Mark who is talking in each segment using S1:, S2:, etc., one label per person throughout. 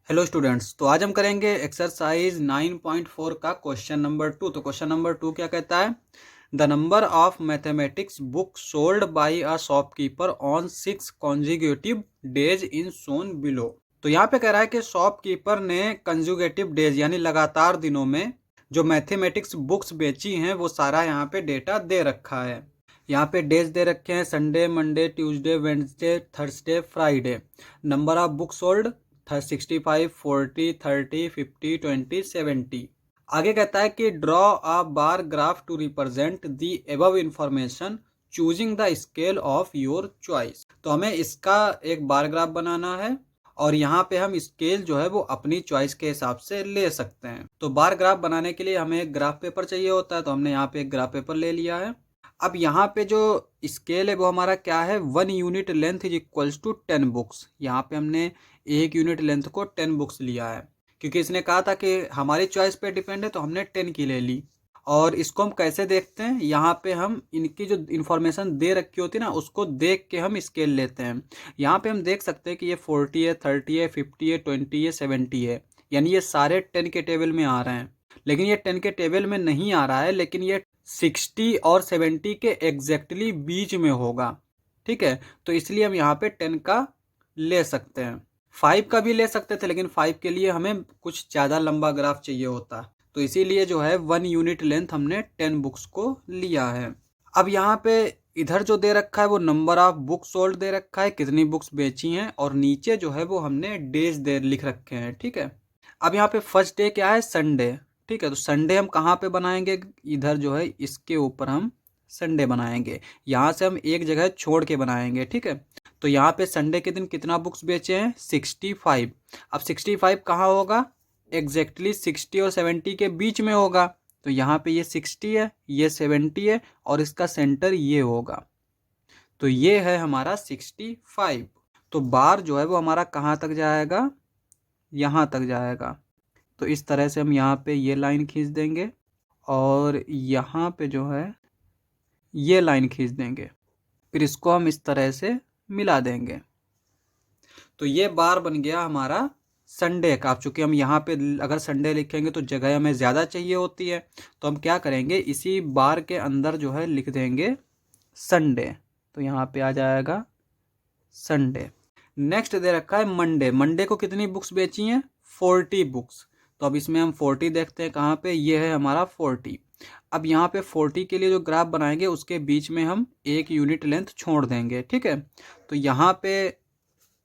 S1: Hello students, तो आज हम करेंगे एक्सरसाइज 9.4 का क्वेश्चन नंबर 2। तो क्वेश्चन नंबर 2 क्या कहता है? The number of mathematics book sold by a shopkeeper on 6 consecutive days in shown below. तो यहाँ पे कह रहा है कि शॉपकीपर ने कंजुगेटिव डेज यानी लगातार दिनों में जो मैथमेटिक्स बुक्स बेची हैं वो सारा यहाँ पे डेटा दे रखा है। यहाँ पे डेज दे रखे हैं Sunday, Monday, Tuesday, Wednesday, Thursday, Friday. Number of book sold 65, 40, 30, 50, 20, 70। आगे कहता है कि draw a bar graph to represent the above information choosing the scale of your choice. तो हमें इसका एक बार ग्राफ बनाना है और यहाँ पे हम स्केल जो है वो अपनी चॉइस के हिसाब से ले सकते हैं। तो बार ग्राफ बनाने के लिए हमें एक ग्राफ पेपर चाहिए होता है, तो हमने यहाँ पे एक ग्राफ पेपर ले लिया है। अब यहाँ पे जो स्केल है वो हमारा क्या है, 1 unit length is equals to 10 books. यहाँ पे हमने 1 यूनिट लेंथ को 10 बुक्स लिया है क्योंकि इसने कहा था कि हमारी चॉइस पे डिपेंड है, तो हमने 10 की ले ली। और इसको हम कैसे देखते हैं, यहाँ पे हम इनकी जो इन्फॉर्मेशन दे रखी होती है ना उसको देख के हम स्केल लेते हैं। यहाँ पे हम देख सकते हैं कि ये 40 है, 30 है, 50 है, 20 है, 70 है, यानी ये सारे 10 के टेबल में आ रहे हैं। लेकिन ये 10 के टेबल में नहीं आ रहा है, लेकिन ये 60 और 70 के एग्जैक्टली बीच में होगा। ठीक है, तो इसलिए हम यहाँ पे 10 का ले सकते हैं। 5 का भी ले सकते थे, लेकिन 5 के लिए हमें कुछ ज़्यादा लंबा ग्राफ चाहिए होता, तो इसीलिए जो है 1 यूनिट लेंथ हमने 10 बुक्स को लिया है। अब यहाँ पे इधर जो दे रखा है वो नंबर ऑफ बुक सोल्ड दे रखा है, कितनी बुक्स बेची हैं, और नीचे जो है वो हमने डेज दे लिख रखे हैं। ठीक है, अब यहाँ पे फर्स्ट डे क्या है, संडे। ठीक है, तो संडे हम कहाँ पे बनाएंगे, इधर जो है इसके ऊपर हम संडे बनाएंगे। यहाँ से हम एक जगह छोड़ के बनाएंगे। ठीक है, तो यहाँ पे संडे के दिन कितना बुक्स बेचे हैं, 65। अब 65 कहाँ होगा, एग्जैक्टली 60 और 70 के बीच में होगा। तो यहाँ पे ये 60 है, ये 70 है, और इसका सेंटर ये होगा। तो ये है हमारा 65। तो बार जो है वो हमारा कहाँ तक जाएगा, यहाँ तक जाएगा। तो इस तरह से हम यहाँ पे ये लाइन खींच देंगे और यहाँ पे जो है ये लाइन खींच देंगे, फिर इसको हम इस तरह से मिला देंगे। तो ये बार बन गया हमारा संडे का। अब चूंकि हम यहाँ पे अगर संडे लिखेंगे तो जगह हमें ज़्यादा चाहिए होती है, तो हम क्या करेंगे, इसी बार के अंदर जो है लिख देंगे संडे। तो यहाँ पे आ जाएगा संडे। नेक्स्ट दे रखा है मंडे। मंडे को कितनी बुक्स बेची हैं, 40 बुक्स। तो अब इसमें हम 40 देखते हैं कहाँ पे, ये है हमारा 40। अब यहाँ पे 40 के लिए जो ग्राफ बनाएंगे उसके बीच में हम 1 यूनिट लेंथ छोड़ देंगे। ठीक है, तो यहाँ पे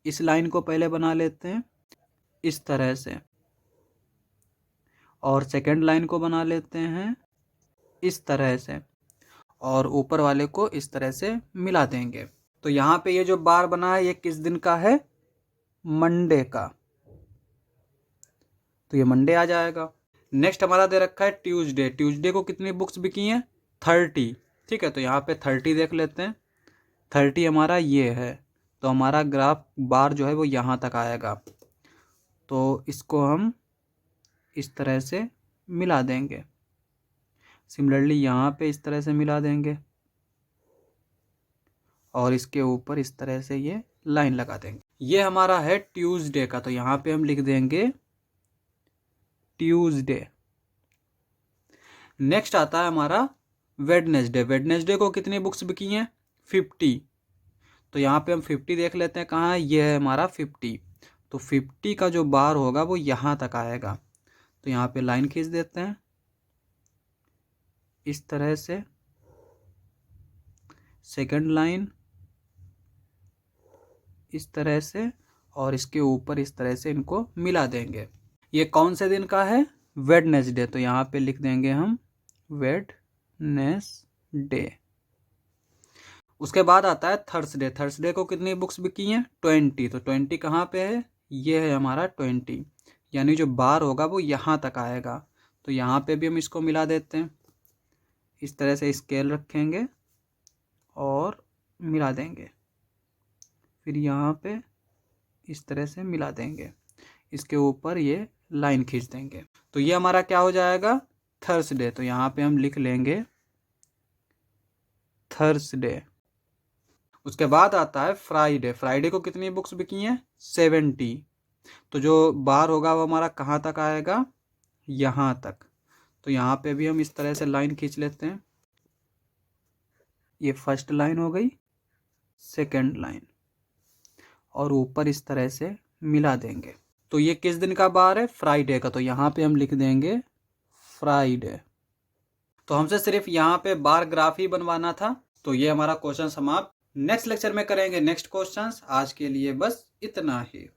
S1: इस लाइन को पहले बना लेते हैं इस तरह से, और सेकेंड लाइन को बना लेते हैं इस तरह से, और ऊपर वाले को इस तरह से मिला देंगे। तो यहाँ पे ये जो बार बना है ये किस दिन का है, मंडे का। तो ये मंडे आ जाएगा। नेक्स्ट हमारा दे रखा है ट्यूसडे। ट्यूसडे को कितनी बुक्स बिकी हैं, 30। ठीक है, तो यहाँ पे 30 देख लेते हैं। 30 हमारा ये है, तो हमारा ग्राफ बार जो है वो यहाँ तक आएगा। तो इसको हम इस तरह से मिला देंगे। सिमिलरली यहाँ पे इस तरह से मिला देंगे और इसके ऊपर इस तरह से ये लाइन लगा देंगे। ये हमारा है ट्यूसडे का, तो यहाँ पे हम लिख देंगे ट्यूसडे। नेक्स्ट आता है हमारा वेडनेसडे। वेडनेसडे को कितनी बुक्स बिकी हैं, 50। तो यहाँ पे हम 50 देख लेते हैं कहाँ है, ये है हमारा 50। तो 50 का जो बार होगा वो यहाँ तक आएगा। तो यहाँ पे लाइन खींच देते हैं इस तरह से, सेकंड लाइन इस तरह से, और इसके ऊपर इस तरह से इनको मिला देंगे। ये कौन से दिन का है, वेडनेसडे। तो यहाँ पे लिख देंगे हम वेडनेसडे। उसके बाद आता है थर्सडे। थर्सडे को कितनी बुक्स बिकी हैं, 20। तो 20 कहाँ पे है, ये है हमारा 20, यानी जो बार होगा वो यहाँ तक आएगा। तो यहाँ पे भी हम इसको मिला देते हैं, इस तरह से स्केल रखेंगे और मिला देंगे, फिर यहाँ पे इस तरह से मिला देंगे, इसके ऊपर ये लाइन खींच देंगे। तो ये हमारा क्या हो जाएगा, थर्सडे। तो यहाँ पे हम लिख लेंगे थर्सडे। उसके बाद आता है फ्राइडे। फ्राइडे को कितनी बुक्स बिकी हैं, 70। तो जो बार होगा वो हमारा कहाँ तक आएगा, यहाँ तक। तो यहाँ पे भी हम इस तरह से लाइन खींच लेते हैं। ये फर्स्ट लाइन हो गई, सेकंड लाइन, और ऊपर इस तरह से मिला देंगे। तो ये किस दिन का बार है, फ्राइडे का। तो यहाँ पे हम लिख देंगे फ्राइडे। तो हमसे सिर्फ यहाँ पे बार ग्राफ ही बनवाना था। तो ये हमारा क्वेश्चन समाप्त। नेक्स्ट लेक्चर में करेंगे नेक्स्ट क्वेश्चंस। आज के लिए बस इतना ही।